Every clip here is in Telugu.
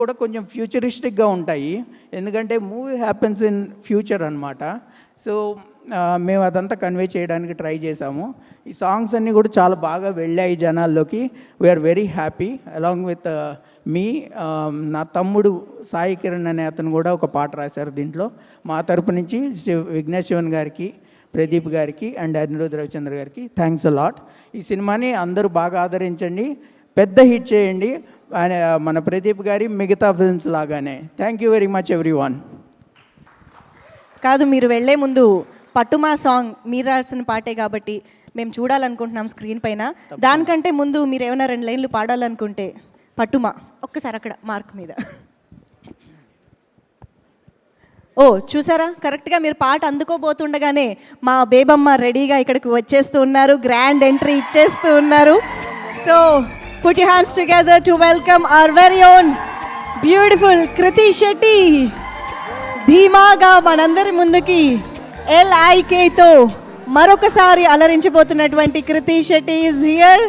కూడా కొంచెం ఫ్యూచరిస్టిక్గా ఉంటాయి. ఎందుకంటే మూవీ హ్యాపెన్స్ ఇన్ ఫ్యూచర్ అనమాట. సో మేము అదంతా కన్వే చేయడానికి ట్రై చేసాము. ఈ సాంగ్స్ అన్నీ కూడా చాలా బాగా వెళ్ళాయి జనాల్లోకి. We are very happy along with me. నా తమ్ముడు సాయి కిరణ్ అనే అతను కూడా ఒక పాట రాశారు దీంట్లో. మా తరపు నుంచి విఘ్నేష్ శివన్ గారికి, ప్రదీప్ గారికి అండ్ అనిరుద్ రవిచంద్ర గారికి థ్యాంక్స్ అ లాట్. ఈ సినిమాని అందరూ బాగా ఆదరించండి, పెద్ద హిట్ చేయండి మన ప్రదీప్ గారి మిగతా ఫిల్మ్స్ లాగానే. Thank you very much everyone. కాదు, మీరు వెళ్ళే ముందు పట్టుమా సాంగ్ మీరు రాసిన పాటే కాబట్టి మేము చూడాలనుకుంటున్నాం స్క్రీన్ పైన. దానికంటే ముందు మీరు ఏమైనా 2 లైన్లు పాడాలనుకుంటే పట్టుమా ఒక్కసారి అక్కడ మార్క్ మీద. ఓ చూసారా, కరెక్ట్గా మీరు పాట అందుకోబోతుండగానే మా బేబమ్మ రెడీగా ఇక్కడికి వచ్చేస్తూ ఉన్నారు, గ్రాండ్ ఎంట్రీ ఇచ్చేస్తూ ఉన్నారు. So put your hands together to welcome our very own beautiful Kriti Shetty. ధీమాగా మనందరి ముందుకి LIK తో మరొకసారి అలరించబోతున్నటువంటి Krithi Shetty is here.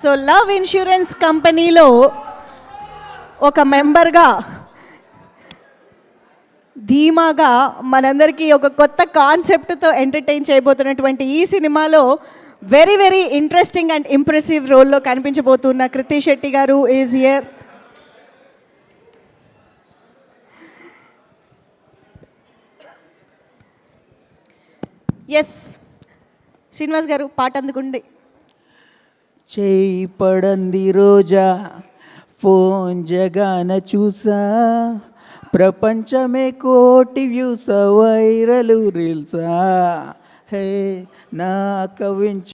So love insurance కంపెనీలో ఒక మెంబర్గా ధీమాగా మనందరికీ ఒక కొత్త కాన్సెప్ట్తో ఎంటర్టైన్ చేయబోతున్నటువంటి ఈ సినిమాలో very very interesting and impressive రోల్లో కనిపించబోతున్న కృతి శెట్టి గారు ఈజ్ హియర్. ఎస్ శ్రీనివాస్ గారు, పాట అందుకుండి. చేయి పడంది రోజా, ఫోన్ జగాన చూసా, ప్రపంచమే కోటి వ్యూసా, వైరల్ రీల్సా, హే నా కవించ